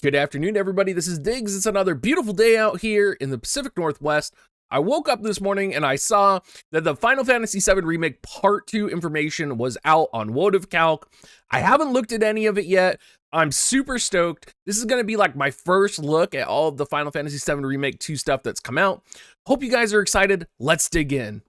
Good afternoon, everybody. This is Diggs. It's another beautiful day out here in the Pacific Northwest. I woke up this morning and I saw that the Final Fantasy VII Remake Part 2 information was out on WoTV-Calc. I haven't looked at any of it yet. I'm super stoked. This is going to be like my first look at all of the Final Fantasy VII Remake 2 stuff that's come out. Hope you guys are excited. Let's dig in.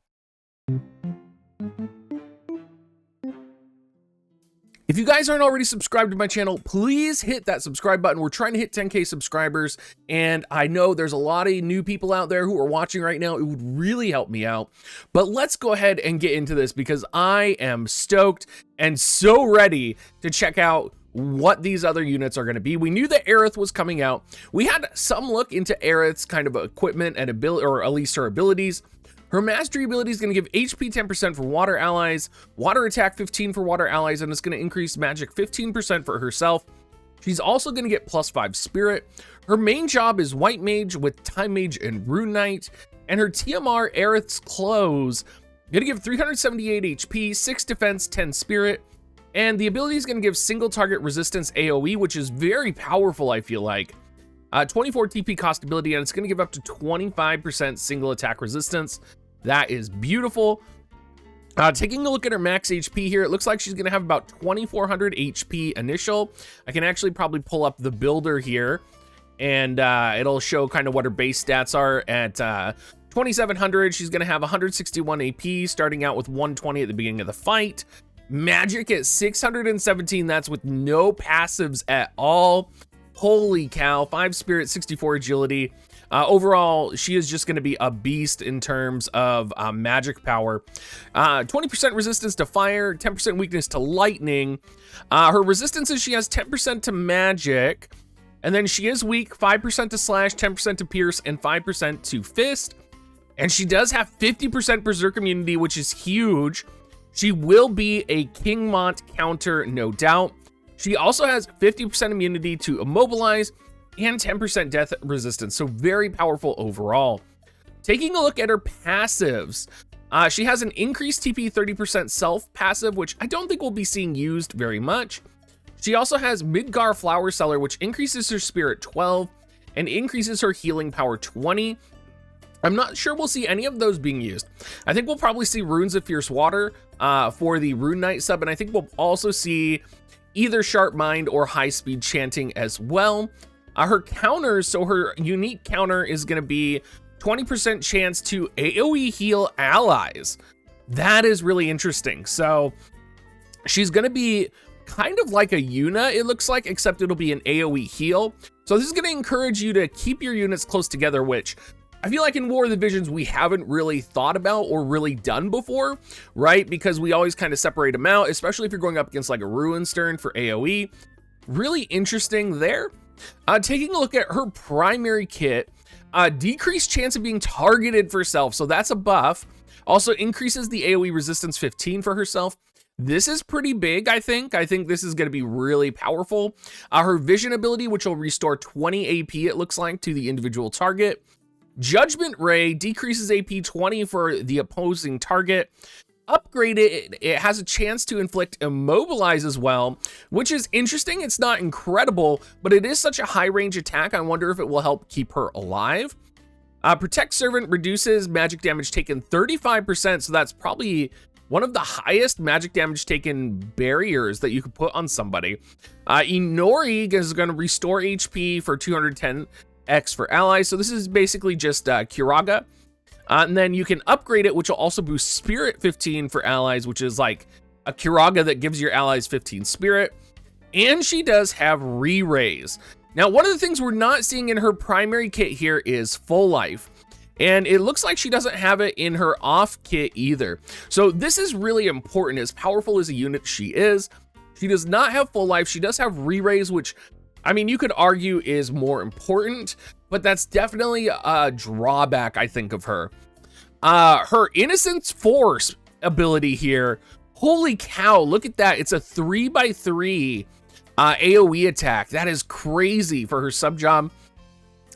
If you guys aren't already subscribed to my channel, please hit that subscribe button. We're trying to hit 10K subscribers, and I know there's a lot of new people out there who are watching right now. It would really help me out. But let's go ahead and get into this because I am stoked and so ready to check out what these other units are going to be. We knew that Aerith was coming out. We had some look into Aerith's kind of equipment and ability, or at least her abilities. Her mastery ability is going to give HP 10% for water allies, water attack 15 for water allies, and it's going to increase magic 15% for herself. She's also going to get +5 spirit. Her main job is white mage with time mage and rune knight, and her TMR Aerith's clothes going to give 378 HP, 6 defense, 10 spirit, and the ability is going to give single target resistance AoE, which is very powerful, I feel like. 24 TP cost ability, and it's going to give up to 25% single attack resistance. That is beautiful. Taking a look at her max HP here, it looks like she's going to have about 2400 HP initial. I can actually probably pull up the builder here, and it'll show kind of what her base stats are. At 2700, she's going to have 161 AP, starting out with 120 at the beginning of the fight. Magic at 617, that's with no passives at all. Holy cow, 5 spirit, 64 agility. Overall, she is just going to be a beast in terms of magic power. 20% resistance to fire, 10% weakness to lightning. Her resistance is she has 10% to magic, and then she is weak, 5% to slash, 10% to pierce, and 5% to fist. And she does have 50% berserk immunity, which is huge. She will be a King Mont counter, no doubt. She also has 50% immunity to immobilize and 10% death resistance, so very powerful overall. Taking a look at her passives, she has an increased TP 30% self passive, which I don't think we'll be seeing used very much. She also has Midgar Flower Seller, which increases her spirit 12 and increases her healing power 20. I'm not sure we'll see any of those being used. I think we'll probably see Runes of Fierce Water for the Rune Knight sub, and I think we'll also see either Sharp Mind or High Speed Chanting as well. Her counters, so her unique counter is going to be 20% chance to AoE heal allies. That is really interesting. So she's going to be kind of like a Yuna, it looks like, except it'll be an AoE heal. So this is going to encourage you to keep your units close together, which I feel like in War of the Visions, we haven't really thought about or really done before, right? Because we always kind of separate them out, especially if you're going up against like a Ruinstern for AoE. Really interesting there. Taking a look at her primary kit, decreased chance of being targeted for self, so that's a buff. Also increases the AoE resistance 15 for herself. This is pretty big, I think. I think this is going to be really powerful. Her vision ability, which will restore 20 AP, it looks like, to the individual target. Judgment Ray decreases AP 20 for the opposing target. Upgraded, it has a chance to inflict immobilize as well, which is interesting. It's not incredible, but it is such a high range attack. I wonder if it will help keep her alive. Protect Servant reduces magic damage taken 35%, so that's probably one of the highest magic damage taken barriers that you could put on somebody. Inori is going to restore HP for 210x for allies, so this is basically just Kiraga. And then you can upgrade it, which will also boost Spirit 15 for allies, which is like a Kiraga that gives your allies 15 Spirit. And she does have re-raise. Now, one of the things we're not seeing in her primary kit here is full life. And it looks like she doesn't have it in her off kit either. So this is really important. As powerful as a unit she is, she does not have full life. She does have re-raise, which, I mean, you could argue is more important, but that's definitely a drawback, I think, of her. Her Innocence Force ability here, holy cow, look at that. It's a 3x3 AoE attack. That is crazy for her sub job.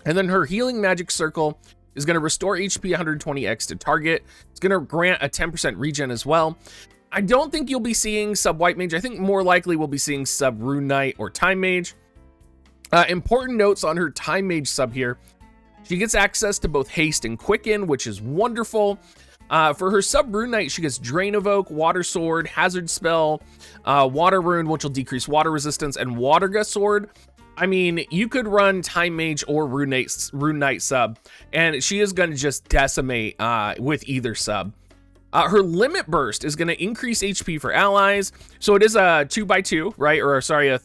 And then her Healing Magic Circle is going to restore HP 120x to target. It's going to grant a 10% regen as well. I don't think you'll be seeing sub White Mage. I think more likely we'll be seeing sub Rune Knight or Time Mage. Important notes on her Time Mage sub here. She gets access to both Haste and Quicken, which is wonderful. For her sub Rune Knight, she gets Drain Evoke, Water Sword, Hazard Spell, Water Rune, which will decrease water resistance, and Water Gust Sword. I mean, you could run Time Mage or Rune Knight sub, and she is going to just decimate with either sub. Her Limit Burst is going to increase HP for allies, so it is a 2x2, right? Or sorry,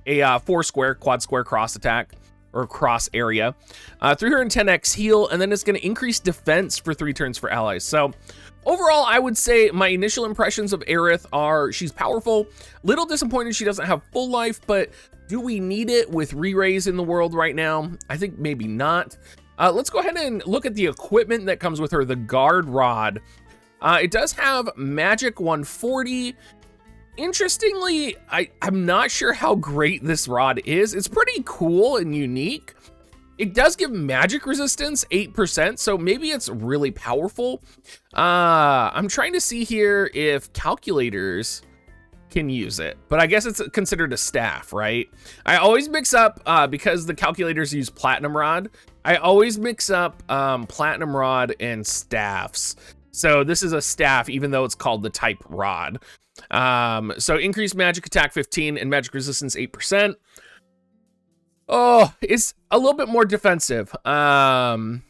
a 4 square, quad square cross attack, or cross area. 310x heal, and then it's going to increase defense for 3 turns for allies. So overall, I would say my initial impressions of Aerith are she's powerful. Little disappointed she doesn't have full life, but do we need it with re-raise in the world right now? I think maybe not. Let's go ahead and look at the equipment that comes with her, the Guard Rod. It does have Magic 140. Interestingly, I'm not sure how great this rod is. It's pretty cool and unique. It does give magic resistance 8%, so maybe it's really powerful. I'm trying to see here if calculators can use it, but I guess it's considered a staff, right? I always mix up, because the calculators use Platinum Rod, I always mix up Platinum Rod and staffs. So this is a staff, even though it's called the type Rod. So increased magic attack 15 and magic resistance 8%. Oh, it's a little bit more defensive. I'm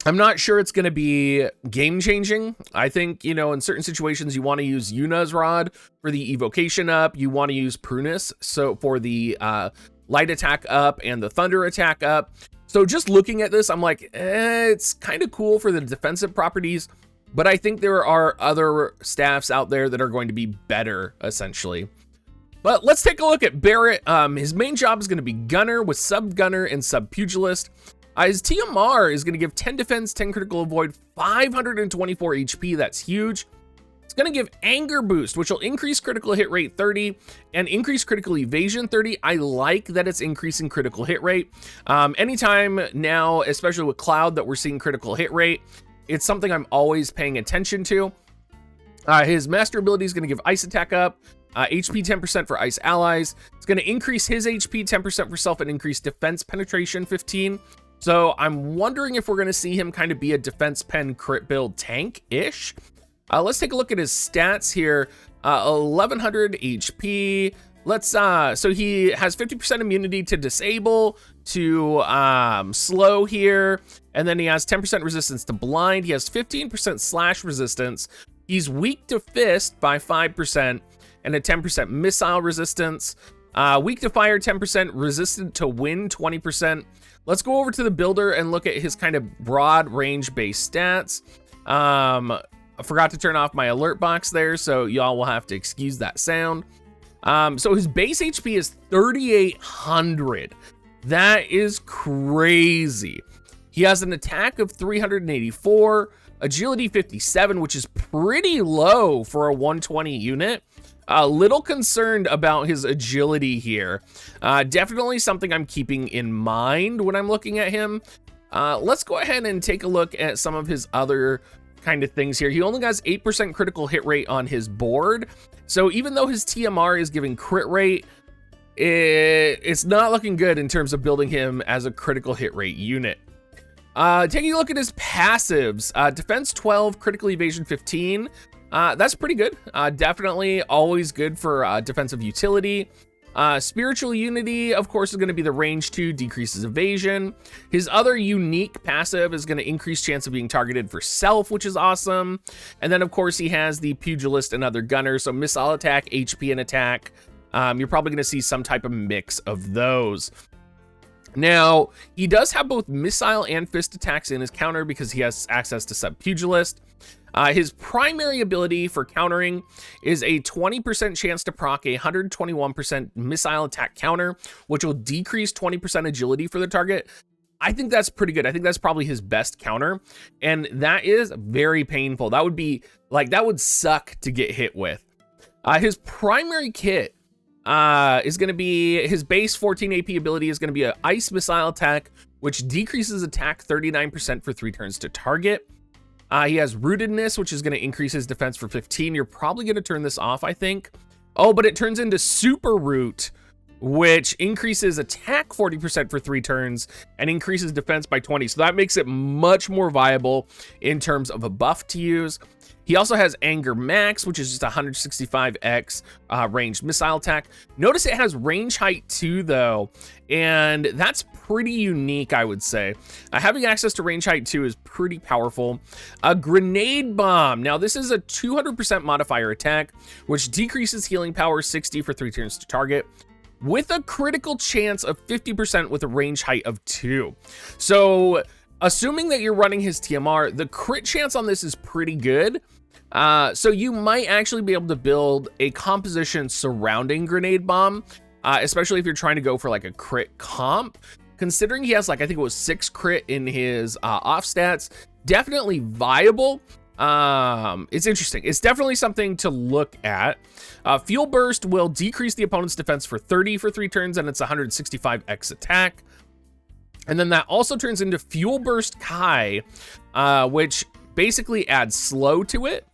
not sure it's going to be game changing. I think, you know, in certain situations you want to use Yuna's Rod for the evocation up. You want to use Prunus so for the light attack up and the thunder attack up. So just looking at this, I'm like, it's kind of cool for the defensive properties, but I think there are other staffs out there that are going to be better, essentially. But let's take a look at Barret. His main job is going to be Gunner with Sub Gunner and Sub Pugilist. His TMR is going to give 10 defense, 10 critical avoid, 524 HP. That's huge. It's going to give Anger Boost, which will increase critical hit rate 30 and increase critical evasion 30. I like that it's increasing critical hit rate. Anytime now, especially with Cloud, that we're seeing critical hit rate, it's something I'm always paying attention to. His master ability is going to give Ice Attack up, HP 10% for Ice allies. It's going to increase his HP 10% for self and increase defense penetration 15. So I'm wondering if we're going to see him kind of be a defense pen crit build tank-ish. Let's take a look at his stats here. 1100 HP. So he has 50% immunity to disable, to slow here, and then he has 10% resistance to blind. He has 15% slash resistance. He's weak to fist by 5% and a 10% missile resistance. Weak to fire 10%, resistant to wind 20%. Let's go over to the builder and look at his kind of broad range based stats. I forgot to turn off my alert box there, so y'all will have to excuse that sound. So his base HP is 3,800. That is crazy. He has an attack of 384, agility 57, which is pretty low for a 120 unit. A little concerned about his agility here. Definitely something I'm keeping in mind when I'm looking at him. Let's go ahead and take a look at some of his other kind of things here. He only has 8% critical hit rate on his board. So even though his TMR is giving crit rate, it's not looking good in terms of building him as a critical hit rate unit. Taking a look at his passives, defense 12, critical evasion 15. That's pretty good. Definitely always good for defensive utility. Spiritual Unity, of course, is going to be the range 2, decreases evasion. His other unique passive is going to increase chance of being targeted for self, which is awesome. And then, of course, he has the Pugilist and other gunner, so missile attack, HP, and attack. You're probably going to see some type of mix of those. Now, he does have both missile and fist attacks in his counter because he has access to Sub Pugilist. His primary ability for countering is a 20% chance to proc a 121% missile attack counter, which will decrease 20% agility for the target. I think that's pretty good. I think that's probably his best counter, and that is very painful. That would be like, that would suck to get hit with. His primary kit is going to be his base 14 AP ability is going to be an ice missile attack, which decreases attack 39% for 3 turns to target. He has rootedness, which is going to increase his defense for 15. You're probably going to turn this off, I think. Oh, but it turns into super root which increases attack 40% for 3 turns and increases defense by 20. So that makes it much more viable in terms of a buff to use. He also has Anger Max, which is just 165x ranged missile attack. Notice it has range height too, though, and that's pretty unique, I would say. Having access to range height 2 is pretty powerful. A Grenade Bomb. Now, this is a 200% modifier attack, which decreases healing power 60 for 3 turns to target, with a critical chance of 50% with a range height of 2. So, assuming that you're running his TMR, the crit chance on this is pretty good. So you might actually be able to build a composition surrounding Grenade Bomb, especially if you're trying to go for like a crit comp. Considering he has like, I think it was 6 crit in his off stats, definitely viable. It's interesting. It's definitely something to look at. Fuel Burst will decrease the opponent's defense for 30 for 3 turns, and it's 165x attack. And then that also turns into Fuel Burst Kai, which basically adds slow to it.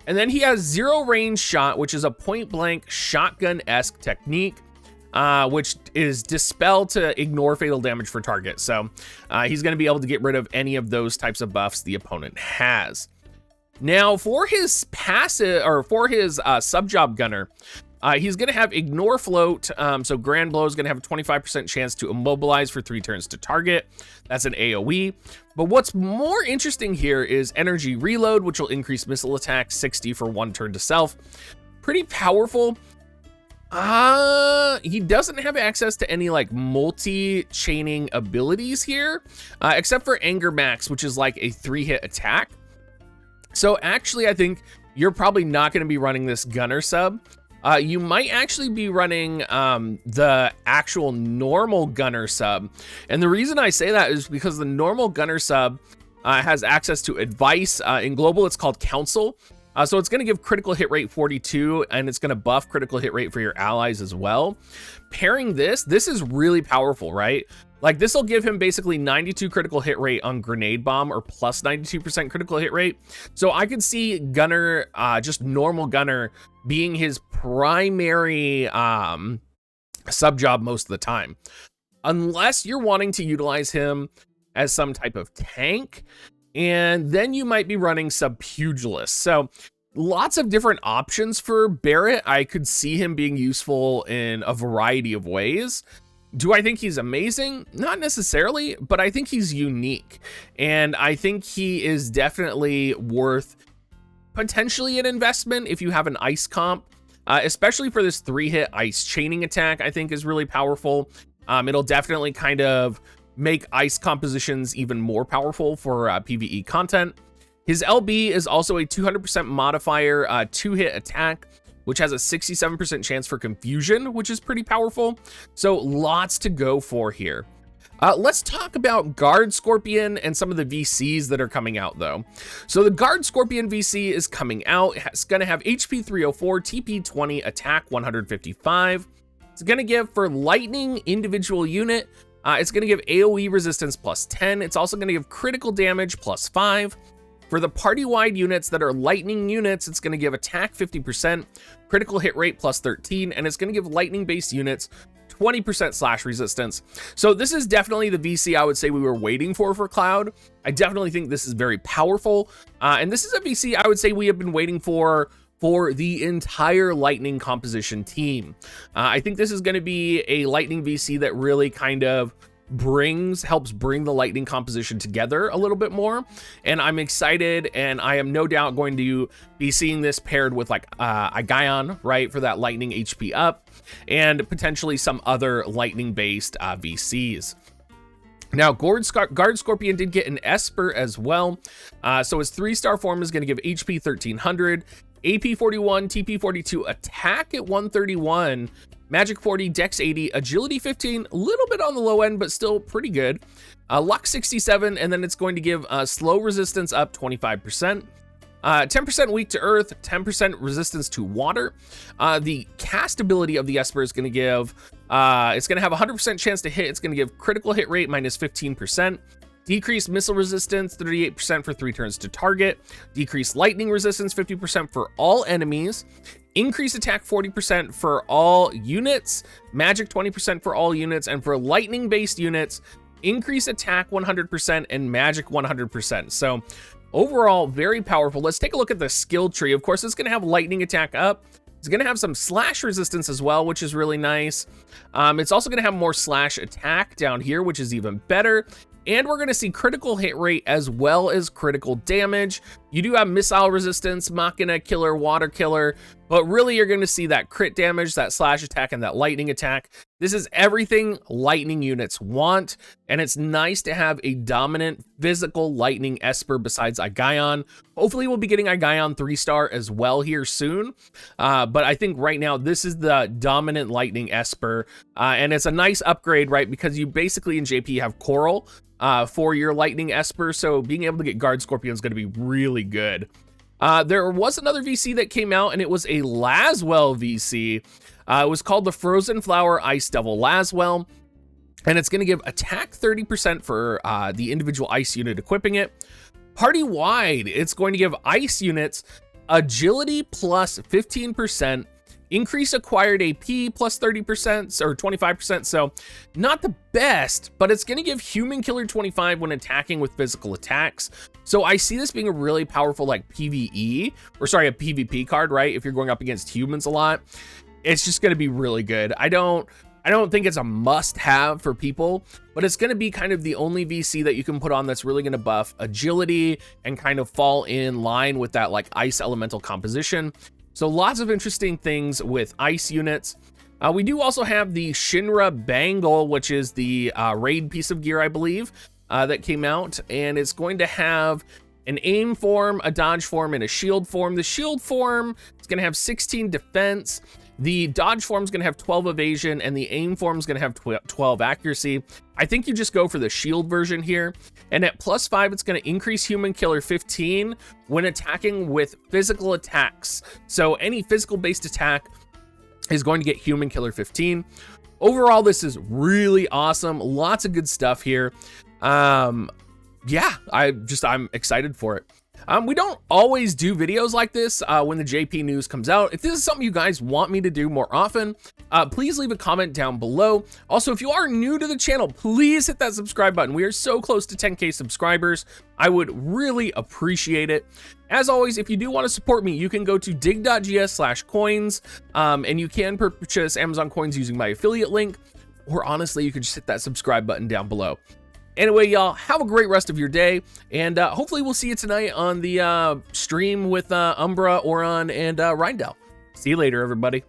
And then he has Zero Range Shot, which is a point-blank shotgun-esque technique, which is Dispel to ignore fatal damage for target. So he's going to be able to get rid of any of those types of buffs the opponent has. Now, for his passive, or for his sub-job gunner, he's going to have Ignore Float, so Grand Blow is going to have a 25% chance to immobilize for 3 turns to target. That's an AoE. But what's more interesting here is Energy Reload, which will increase missile attack 60 for 1 turn to self. Pretty powerful. He doesn't have access to any like multi-chaining abilities here, except for Anger Max, which is like a 3-hit attack. So actually, I think you're probably not going to be running this gunner sub. You might actually be running the actual normal gunner sub. And the reason I say that is because the normal gunner sub has access to advice. In global, it's called counsel. So it's going to give critical hit rate 42, and it's going to buff critical hit rate for your allies as well. Pairing this is really powerful, right? Like this will give him basically 92 critical hit rate on Grenade Bomb, or plus 92% critical hit rate. So I could see Gunner, just normal Gunner, being his primary sub job most of the time. Unless you're wanting to utilize him as some type of tank, and then you might be running Sub-Pugilist. So lots of different options for Barret. I could see him being useful in a variety of ways. Do I think he's amazing? Not necessarily, but I think he's unique. And I think he is definitely worth potentially an investment if you have an ice comp, especially for this 3-hit ice chaining attack. I think is really powerful. It'll definitely kind of make ice compositions even more powerful for PvE content. His LB is also a 200% modifier 2-hit attack, which has a 67% chance for confusion, which is pretty powerful. So lots to go for here. Let's talk about Guard Scorpion and some of the VCs that are coming out though. So the Guard Scorpion VC is coming out. It's gonna have HP 304, TP 20, attack 155. It's gonna give for lightning individual unit, it's gonna give AoE resistance plus 10. It's also gonna give critical damage plus 5. For the party-wide units that are lightning units, it's gonna give attack 50%, critical hit rate plus 13, and it's gonna give lightning-based units 20% slash resistance. So this is definitely the VC I would say we were waiting for Cloud. I definitely think this is very powerful. And this is a VC I would say we have been waiting for the entire lightning composition team. I think this is going to be a lightning VC that really kind of helps bring the lightning composition together a little bit more, and I'm excited, and I am no doubt going to be seeing this paired with like a Guion, right, for that lightning HP up, and potentially some other lightning based VCs. Now, Guard Scorpion did get an Esper as well, so his 3-star form is going to give HP 1300, AP 41, TP 42, attack at 131, Magic 40, Dex 80, Agility 15, a little bit on the low end, but still pretty good. Luck 67, and then it's going to give slow resistance up 25%. 10% weak to earth, 10% resistance to water. The cast ability of the Esper is going to give, it's going to have a 100% chance to hit. It's going to give critical hit rate minus 15%. Decreased missile resistance 38% for 3 turns to target. Decreased lightning resistance 50% for all enemies. increase attack 40% for all units, magic 20% for all units, and for lightning-based units, increase attack 100% and magic 100%. So overall, very powerful. Let's take a look at the skill tree. Of course, it's going to have lightning attack up. It's going to have some slash resistance as well, which is really nice. It's also going to have more slash attack down here, which is even better. And we're going to see critical hit rate as well as critical damage. You do have missile resistance, Machina killer, water killer, but really you're going to see that crit damage, that slash attack, and that lightning attack. This is everything lightning units want, and it's nice to have a dominant physical lightning Esper besides Aigaon. Hopefully we'll be getting Aigaon 3-star as well here soon, but I think right now this is the dominant lightning Esper, and it's a nice upgrade, right? Because you basically in JP have Coral for your lightning Esper, so being able to get Guard Scorpion is going to be really good. There was another VC that came out, and it was a Lasswell VC. It was called the Frozen Flower Ice Devil Lasswell, and it's going to give attack 30% for the individual ice unit equipping it. Party-wide, it's going to give ice units agility plus 15%, increase acquired AP plus 30% or 25%, so not the best, but it's going to give human killer 25 when attacking with physical attacks. So I see this being a really powerful like PvE, or sorry, a PvP card, right? If you're going up against humans a lot, it's just going to be really good. I don't think it's a must-have for people, but it's going to be kind of the only VC that you can put on that's really going to buff agility and kind of fall in line with that like ice elemental composition. So lots of interesting things with ice units. We do also have the Shinra Bangle, which is the raid piece of gear, I believe, that came out, and it's going to have an aim form, a dodge form, and a shield form. The shield form is going to have 16 defense. The dodge form is going to have 12 evasion, and the aim form is going to have 12 accuracy. I think you just go for the shield version here. And at +5, it's going to increase human killer 15 when attacking with physical attacks. So any physical based attack is going to get human killer 15. Overall, this is really awesome. Lots of good stuff here. Yeah, I'm excited for it. We don't always do videos like this when the JP news comes out. If this is something you guys want me to do more often, please leave a comment down below. Also, if you are new to the channel, please hit that subscribe button. We are so close to 10K subscribers. I would really appreciate it. As always, if you do want to support me, you can go to dig.gs/coins, and you can purchase Amazon coins using my affiliate link, or honestly, you could just hit that subscribe button down below. Anyway, y'all, have a great rest of your day, and hopefully we'll see you tonight on the stream with Umbra, Oron, and Rindell. See you later, everybody.